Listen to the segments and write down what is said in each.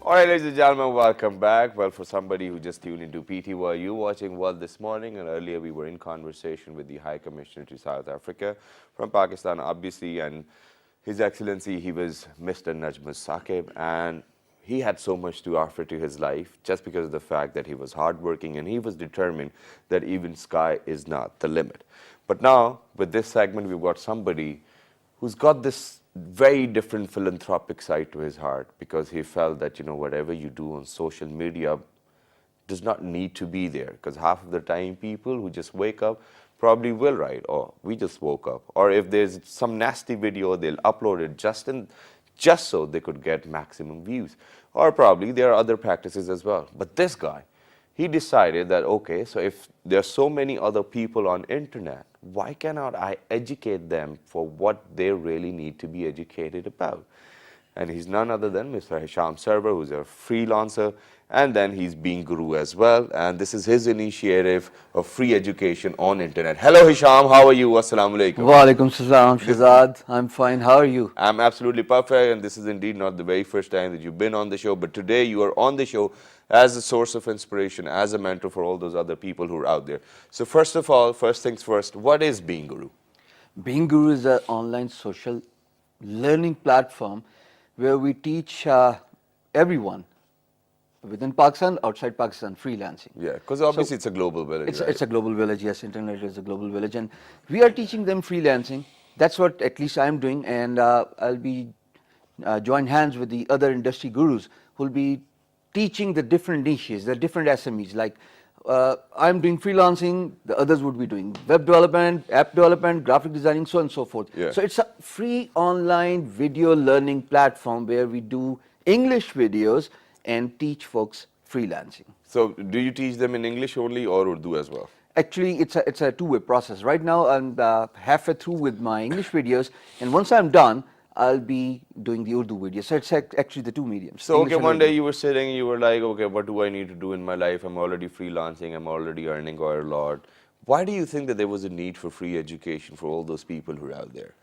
All right, ladies and gentlemen, welcome back. Well, for somebody who just tuned into PT, you watching World this morning, and earlier we were in conversation with the High Commissioner to South Africa from Pakistan, obviously, and His Excellency, he was Mr. Najmus Saqib, and he had so much to offer to his life just because of the fact that he was hardworking and he was determined that even sky is not the limit. But now, with this segment, we've got somebody who's got this very different philanthropic side to his heart because he felt that, whatever you do on social media does not need to be there, because half of the time people who just wake up probably will write, oh, we just woke up. Or if there's some nasty video, they'll upload it just so they could get maximum views. Or probably there are other practices as well. But this guy, he decided that, okay, so if there are so many other people on internet, why cannot I educate them for what they really need to be educated about? And he's none other than Mr. Hisham Sarwar, who's a freelancer, and then he's being guru as well. And this is his initiative of free education on internet. Hello, Hisham. How are you? Assalamu alaikum. Wa alaikum salam, Shazad. I'm fine. How are you? I'm absolutely perfect. And this is indeed not the very first time that you've been on the show. But today you are on the show as a source of inspiration, as a mentor for all those other people who are out there. So first of all, first things first, what is Being Guru? Being Guru is an online social learning platform where we teach everyone within Pakistan, outside Pakistan, freelancing. Yeah, because obviously it's a global village, right? It's a global village, yes, internet is a global village. And we are teaching them freelancing. That's what at least I'm doing. And I'll be join hands with the other industry gurus who will be teaching the different niches, the different SMEs. Like I'm doing freelancing, the others would be doing web development, app development, graphic designing, so on and so forth. Yeah. So it's a free online video learning platform where we do English videos and teach folks freelancing. So do you teach them in English only or Urdu as well? Actually, it's a two-way process. Right now, I'm halfway through with my English videos, and once I'm done, I'll be doing the Urdu videos. So it's actually the two mediums. So, okay, one day you were sitting, you were like, okay, what do I need to do in my life? I'm already freelancing, I'm already earning quite a lot. Why do you think that there was a need for free education for all those people who are out there?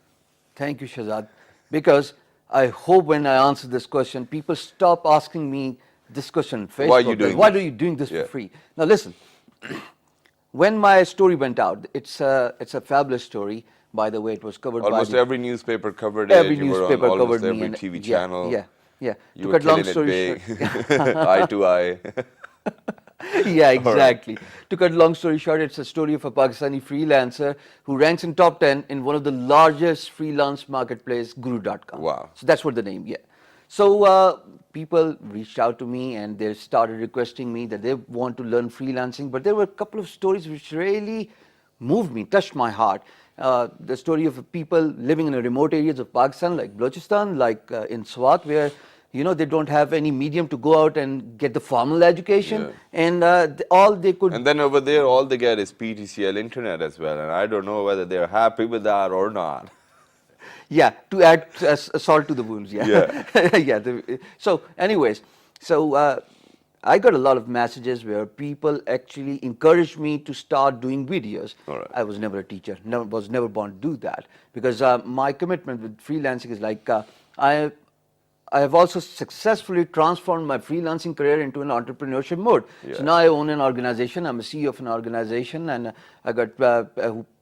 Thank you, Shazad. Because I hope when I answer this question, people stop asking me this question on Facebook. Why are you doing this for free? Now listen, when my story went out, it's a fabulous story. By the way, it was covered almost every newspaper covered it. Every newspaper covered me. Every TV channel. Yeah. You were killing it big, eye to eye. Yeah, exactly. To cut long story short, it's a story of a Pakistani freelancer who ranks in top 10 in one of the largest freelance marketplace, Guru.com. Wow. So that's what the name, yeah. So people reached out to me and they started requesting me that they want to learn freelancing. But there were a couple of stories which really moved me, touched my heart. The story of people living in remote areas of Pakistan, like Balochistan, like in Swat, where they don't have any medium to go out and get the formal education, and all they could. And then over there, all they get is PTCL internet as well, and I don't know whether they're happy with that or not. Yeah, to add salt to the wounds. Yeah. So, anyways, I got a lot of messages where people actually encouraged me to start doing videos. Right. I was never a teacher, was never born to do that, because my commitment with freelancing is like I have also successfully transformed my freelancing career into an entrepreneurship mode. Yeah. So now I own an organization. I'm a CEO of an organization, and I got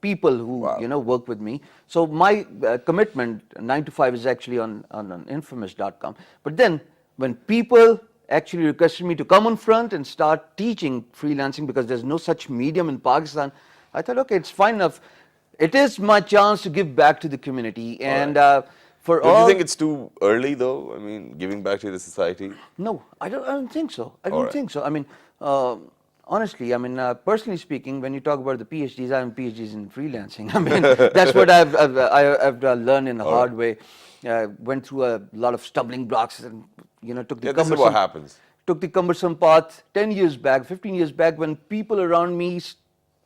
people who work with me. So my commitment 9 to 5 is actually on infamous.com. But then when people actually requested me to come on front and start teaching freelancing, because there's no such medium in Pakistan, I thought, okay, it's fine enough. It is my chance to give back to the community. And don't you think it's too early, though? I mean, giving back to the society? No, I don't think so. I don't think so. I mean, honestly, personally speaking, when you talk about the PhDs, I have PhDs in freelancing. I mean, that's what I've learned in a hard way. Went through a lot of stumbling blocks and took the this is what happens. Took the cumbersome path 10 years back, 15 years back, when people around me,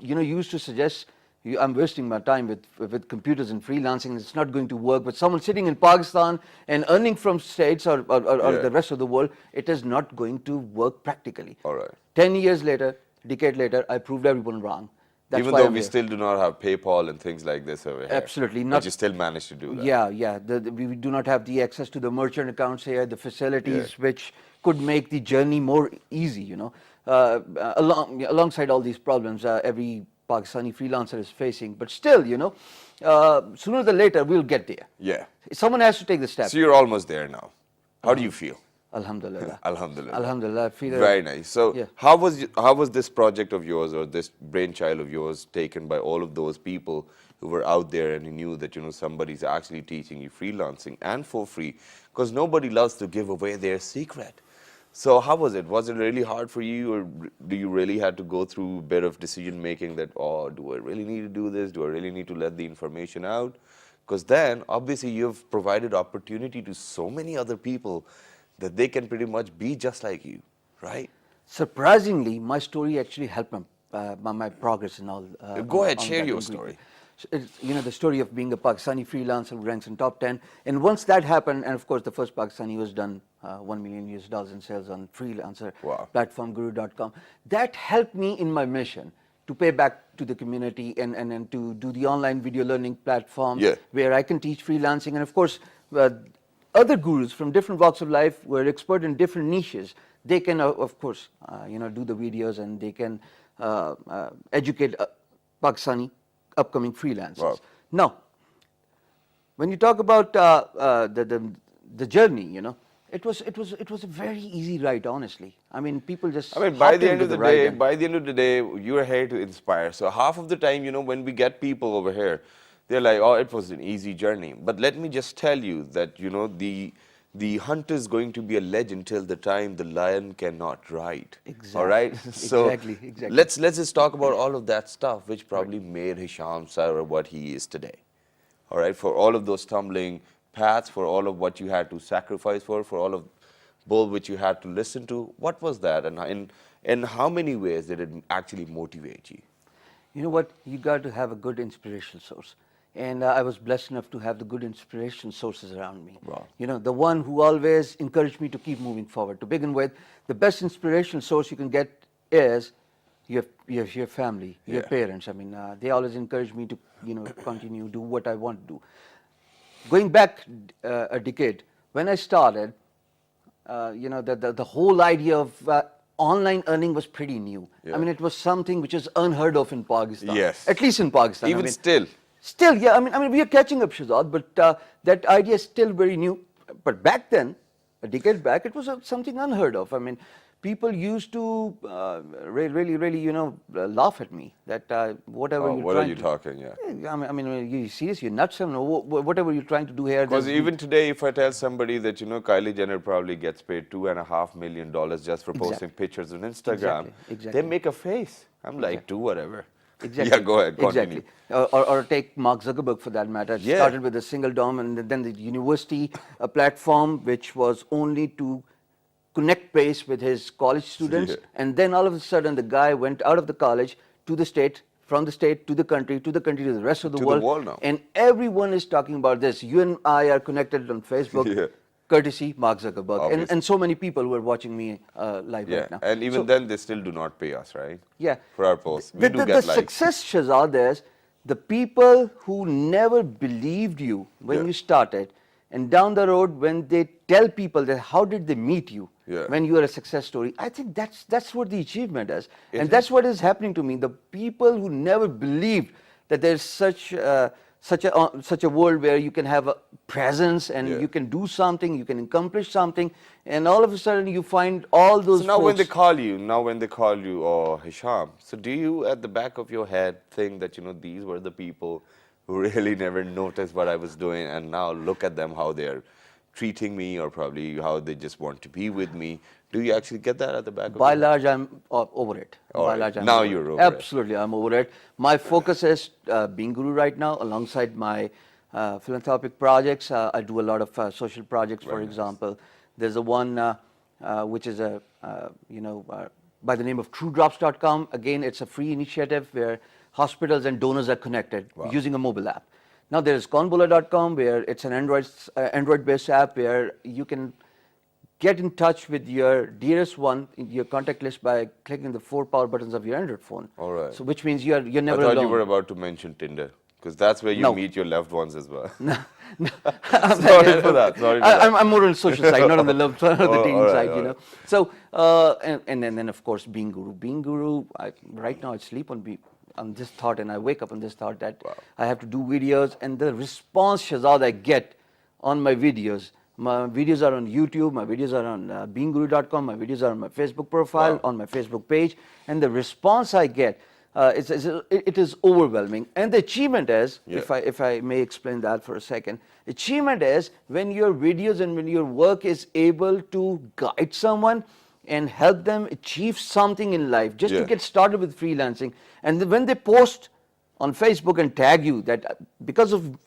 used to suggest, I'm wasting my time with computers and freelancing. It's not going to work. But someone sitting in Pakistan and earning from states or the rest of the world, it is not going to work practically. All right. 10 years later, decade later, I proved everyone wrong. That's even though we still do not have PayPal and things like this over here. Absolutely not. But you still manage to do that. Yeah. We do not have the access to the merchant accounts here, the facilities which could make the journey more easy, you know, alongside all these problems every Pakistani freelancer is facing. But still, you know, sooner or later we'll get there. Yeah. Someone has to take the step. So you're almost there now. How do you feel? Alhamdulillah. Alhamdulillah. Alhamdulillah. I feel Very nice. So yeah. how was this project of yours or this brainchild of yours taken by all of those people who were out there and you knew that, you know, somebody's actually teaching you freelancing and for free? Because nobody loves to give away their secret. So how was it? Was it really hard for you, or do you really had to go through a bit of decision making that, oh, do I really need to do this? Do I really need to let the information out? Because then obviously you've provided opportunity to so many other people that they can pretty much be just like you, right? Surprisingly, my story actually helped my progress and all. Go ahead, on share that your ingredient. story. So it's, you know, the story of being a Pakistani freelancer who ranks in top 10. And once that happened, and of course the first Pakistani was done $1 million in sales on freelancer platform guru.com. That helped me in my mission to pay back to the community and to do the online video learning platform where I can teach freelancing. And of course, other gurus from different walks of life who are expert in different niches, they can, of course, you know, do the videos and they can educate Pakistani upcoming freelancers. Wow. Now, when you talk about the journey, you know, it was a very easy ride, honestly. I mean, people just. I mean, by the end of the day, you're here to inspire. So half of the time, you know, when we get people over here, they're like, oh, it was an easy journey. But let me just tell you that, you know, the hunter is going to be a legend till the time the lion cannot ride. Exactly. All right? So exactly. let's just talk about all of that stuff which probably made Hisham sarwar what he is today. All right? For all of those stumbling paths, for all of what you had to sacrifice for all of both which you had to listen to, what was that? And in how many ways did it actually motivate you? You know what? You got to have a good inspirational source. And I was blessed enough to have the good inspiration sources around me. Wow. You know, the one who always encouraged me to keep moving forward. To begin with, the best inspirational source you can get is your family, your parents. I mean, they always encourage me to, you know, continue, do what I want to do. Going back a decade, when I started, you know, the whole idea of online earning was pretty new. I mean, it was something which is unheard of in Pakistan. Yes. At least in Pakistan. Even I mean, still. Still, yeah, I mean, we are catching up, Shahzad, but that idea is still very new. But back then, a decade back, it was something unheard of. I mean, people used to really, you know, laugh at me that whatever you're what trying are you to, talking? Yeah. I mean, you serious? You're nuts? I mean, whatever you're trying to do here. Because even today, if I tell somebody that, you know, Kylie Jenner probably gets paid $2.5 million just for posting pictures on Instagram, Exactly. they make a face. I'm like, do whatever. Exactly. Yeah, go ahead, continue. Exactly. Or take Mark Zuckerberg for that matter. It started with a single DOM and then the university, a platform which was only to connect base with his college students. And then all of a sudden the guy went out of the college to the state, from the state to the country, to the rest of the world. To the world now. And everyone is talking about this. You and I are connected on Facebook. Courtesy Mark Zuckerberg and so many people who are watching me live right now. And even then, they still do not pay us, right? Yeah. For our posts. We do The get likes. success, Shahzad, is the people who never believed you when you started, and down the road when they tell people that how did they meet you when you are a success story. I think that's what the achievement is. And that's what is happening to me. The people who never believed that there's such a world where you can have a presence and you can do something, you can accomplish something, and all of a sudden you find all those. So now when they call you, oh, Hisham, so do you at the back of your head think that, you know, these were the people who really never noticed what I was doing, and now look at them, how they're treating me, or probably how they just want to be with me? Do you actually get that at the back of By your large, I'm over it. All By right. large, I'm Now over you're it. over it. Absolutely, I'm over it. My focus is being guru right now, alongside my philanthropic projects. I do a lot of social projects, for example. There's a one which is by the name of TrueDrops.com. Again, it's a free initiative where hospitals and donors are connected using a mobile app. Now there's Conbola.com, where it's an Android-based app where you can get in touch with your dearest one in your contact list by clicking the 4 power buttons of your Android phone. All right. So which means you're never I thought alone. you were about to mention Tinder. Because that's where you No. meet your loved ones as well. No. Sorry for that. Sorry for that. I'm more on the social side, not on the love side or the dating all right, side, all you right. know. So, and then of course, being guru. Being guru, right now I sleep on this thought and I wake up on this thought that I have to do videos, and the response, Shahzad, I get on my videos. My videos are on YouTube, my videos are on beingguru.com, my videos are on my Facebook profile, on my Facebook page, and the response I get, it is overwhelming. And the achievement is, if I may explain that for a second, achievement is when your videos and when your work is able to guide someone and help them achieve something in life, just to get started with freelancing. And when they post on Facebook and tag you that because of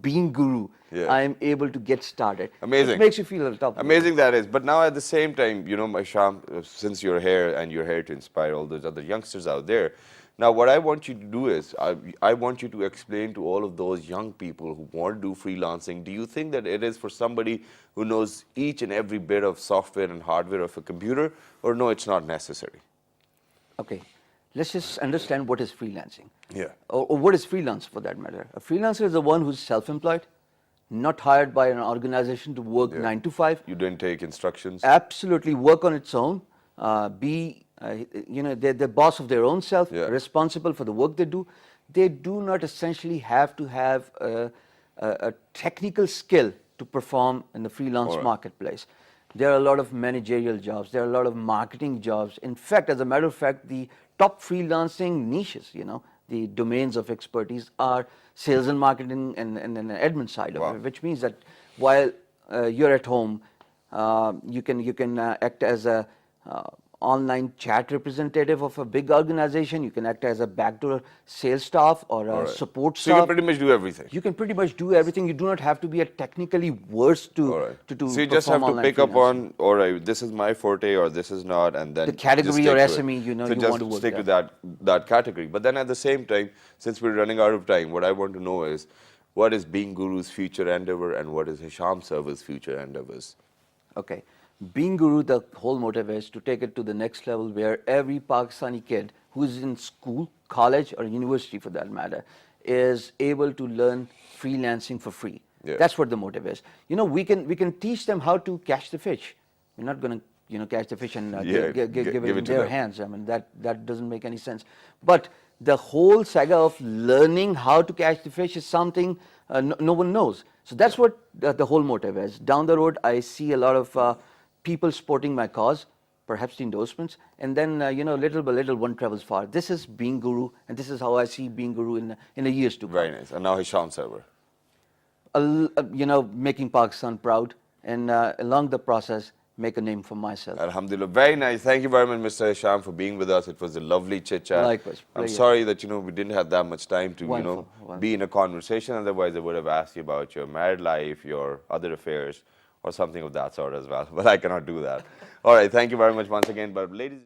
being guru, I am able to get started. Amazing. It makes you feel at the top. Amazing that is. But now at the same time, Hisham, since you're here and you're here to inspire all those other youngsters out there, now what I want you to do is, I want you to explain to all of those young people who want to do freelancing, do you think that it is for somebody who knows each and every bit of software and hardware of a computer, or no, it's not necessary? Okay. Let's just understand what is freelancing. Yeah. Or what is freelance for that matter. A freelancer is the one who's self-employed, not hired by an organization to work 9 to 5. You didn't take instructions? Absolutely work on its own, they're the boss of their own self, responsible for the work they do. They do not essentially have to have a technical skill to perform in the freelance marketplace. There are a lot of managerial jobs, there are a lot of marketing jobs. In fact, as a matter of fact, the top freelancing niches, the domains of expertise are sales and marketing and admin side of it, which means that while you're at home, you can act as a online chat representative of a big organization. You can act as a backdoor sales staff or a support staff. So you can pretty much do everything. You can pretty much do everything. You do not have to be a technically versed to do. So you just have to pick up on, all right, this is my forte or this is not, and then the category or SME, so you just want to work stick to that category. But then at the same time, since we're running out of time, what I want to know is, what is Being Guru's future endeavor and what is Hisham Sarwar's future endeavors? Okay. Being Guru, the whole motive is to take it to the next level where every Pakistani kid who is in school, college or university for that matter, is able to learn freelancing for free. That's what the motive is. We can teach them how to catch the fish. We're not going to catch the fish and give it in their hands. I mean, that doesn't make any sense. But the whole saga of learning how to catch the fish is something no one knows. So that's what the whole motive is. Down the road, I see a lot of people supporting my cause, perhaps the endorsements, and then little by little one travels far. This is Being Guru, and this is how I see Being Guru in the years to come. Very nice. And now Hisham Sarwar. Making Pakistan proud, and along the process, make a name for myself. Alhamdulillah. Very nice. Thank you very much, Mr. Hisham, for being with us. It was a lovely chit chat. Likewise. I'm sorry that we didn't have that much time to Wonderful. be in a conversation. Otherwise, I would have asked you about your married life, your other affairs, or something of that sort as well. But I cannot do that. All right. Thank you very much once again. But ladies.